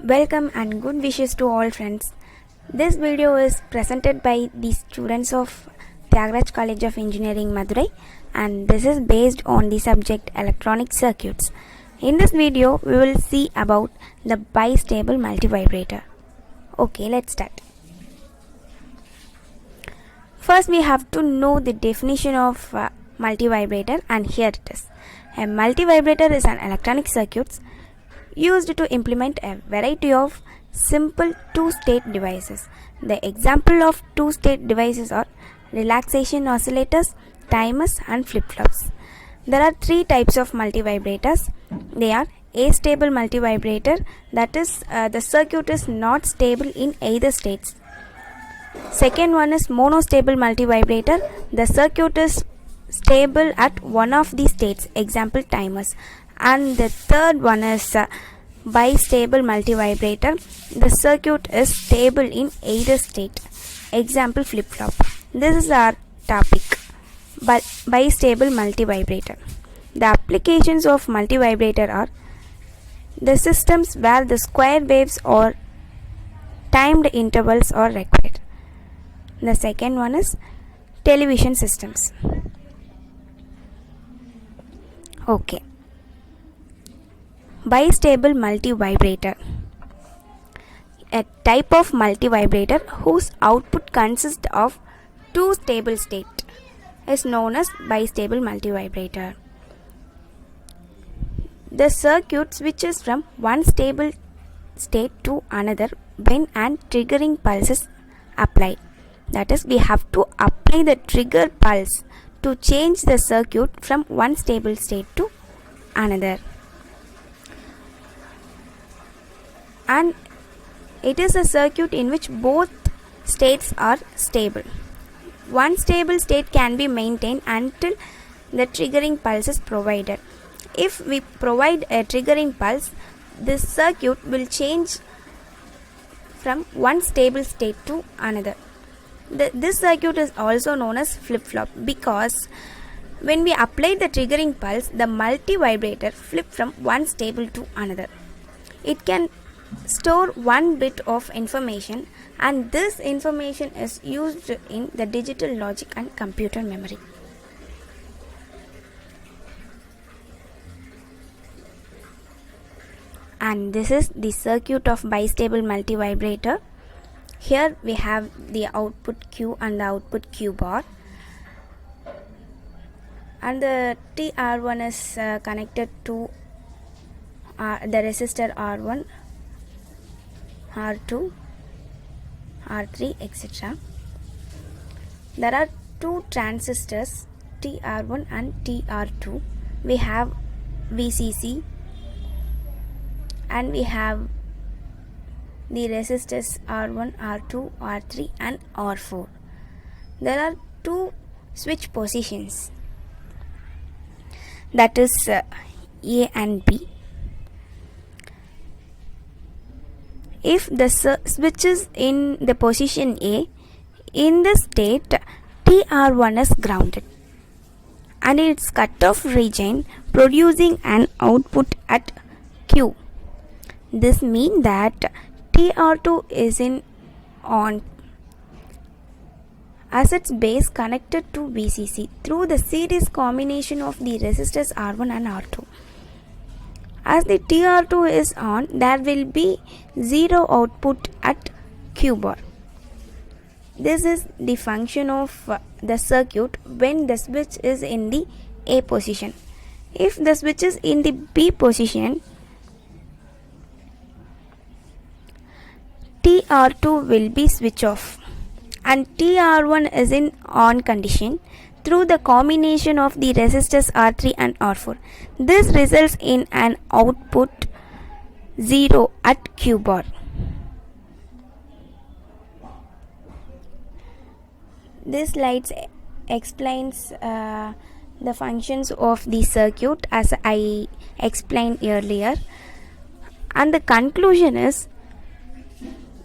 Welcome and good wishes to all friends. This video is presented by the students of Tyagaraja College of Engineering Madurai, and this is based on the subject electronic circuits. In this video we will see about the bistable multivibrator. Okay, let's start. First we have to know the definition of multivibrator, and here it is. A multivibrator is an electronic circuit used to implement a variety of simple two-state devices. The example of two-state devices are relaxation oscillators, timers and flip-flops. There are three types of multivibrators. They are astable multivibrator, that is the circuit is not stable in either states. Second one is monostable multivibrator, the circuit is stable at one of the states, example timers. And the third one is bistable multivibrator, the circuit is stable in either state, example flip-flop. This is our topic, bistable multivibrator. The applications of multivibrator are the systems where the square waves or timed intervals are required. The second one is television systems. Okay. Bistable multivibrator, a type of multivibrator whose output consists of two stable states, is known as bistable multivibrator. The circuit switches from one stable state to another when an triggering pulse is applied. That is, we have to apply the trigger pulse to change the circuit from one stable state to another. And it is a circuit in which both states are stable. One stable state can be maintained until the triggering pulse is provided. If we provide a triggering pulse, this circuit will change from one stable state to another. This circuit is also known as flip-flop because when we apply the triggering pulse, the multivibrator flips from one stable to another. It can store one bit of information, and this information is used in the digital logic and computer memory. And this is the circuit of bistable multivibrator. Here we have the output Q and the output Q bar, and the TR1 is connected to the resistor R1, R2, R3, etc. There are two transistors, TR1 and TR2. We have VCC and we have the resistors R1, R2, R3 and R4. There are two switch positions, that is A and B. If the switch is in the position A, in this state TR1 is grounded and its cutoff region producing an output at Q. This means that TR2 is on as its base connected to VCC through the series combination of the resistors R1 and R2. As the TR2 is on, there will be zero output at Q bar. This is the function of the circuit when the switch is in the A position. If the switch is in the B position, TR2 will be switch off and TR1 is in on condition through the combination of the resistors R3 and R4. This results in an output 0 at Q bar. This slide explains the functions of the circuit as I explained earlier, and the conclusion is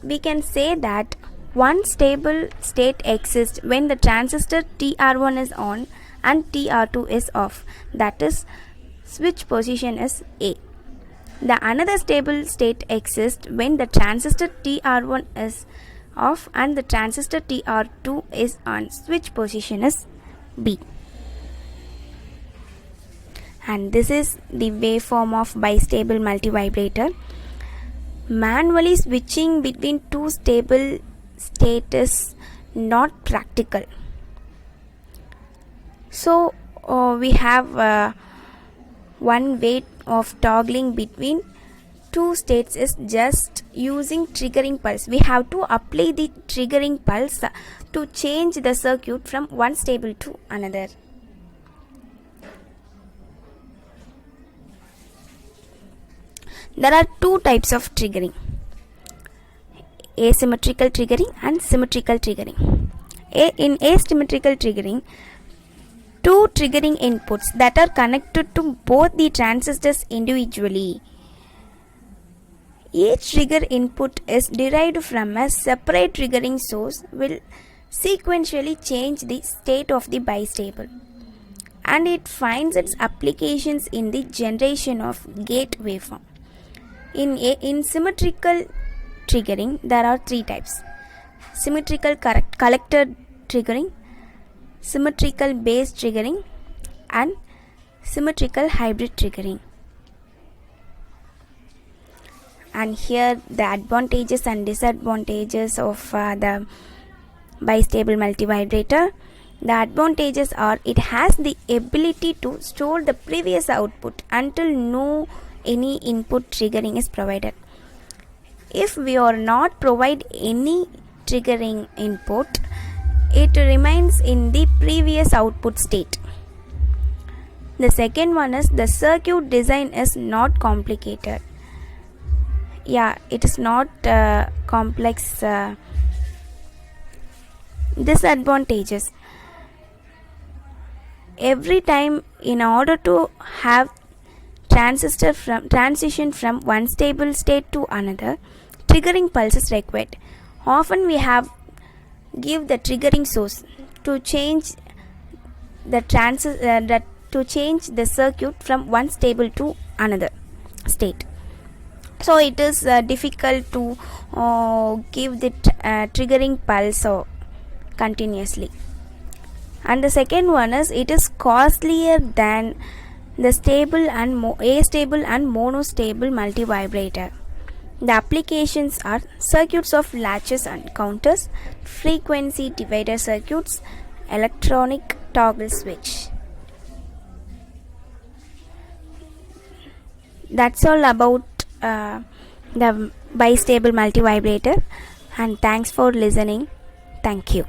we can say that one stable state exists when the transistor TR1 is on and TR2 is off, that is switch position is A. The another stable state exists when the transistor TR1 is off and the transistor TR2 is on. Switch position is B. And this is the waveform of bistable multivibrator. Manually switching between two stable states is not practical. So we have one way of toggling between two states is just using triggering pulse. We have to apply the triggering pulse to change the circuit from one stable to another. There are two types of triggering: asymmetrical triggering and symmetrical triggering. In asymmetrical triggering, two triggering inputs that are connected to both the transistors individually. Each trigger input is derived from a separate triggering source will sequentially change the state of the bistable, and it finds its applications in the generation of gate waveform. In symmetrical triggering, there are three types: symmetrical collector triggering, symmetrical base triggering, and symmetrical hybrid triggering. And here the advantages and disadvantages of the bistable multivibrator. The advantages are it has the ability to store the previous output until no any input triggering is provided. If we are not provide any triggering input, it remains in the previous output state. The second one is the circuit design is not complicated. It is not complex. Disadvantages: every time in order to have transition from one stable state to another, triggering pulse is required. Often we have give the triggering source to change the circuit from one stable to another state. So it is difficult to give the triggering pulse continuously. And the second one is it is costlier than the stable and astable and monostable multivibrator. The applications are circuits of latches and counters, frequency divider circuits, electronic toggle switch. That's all about the bistable multivibrator, and thanks for listening. Thank you.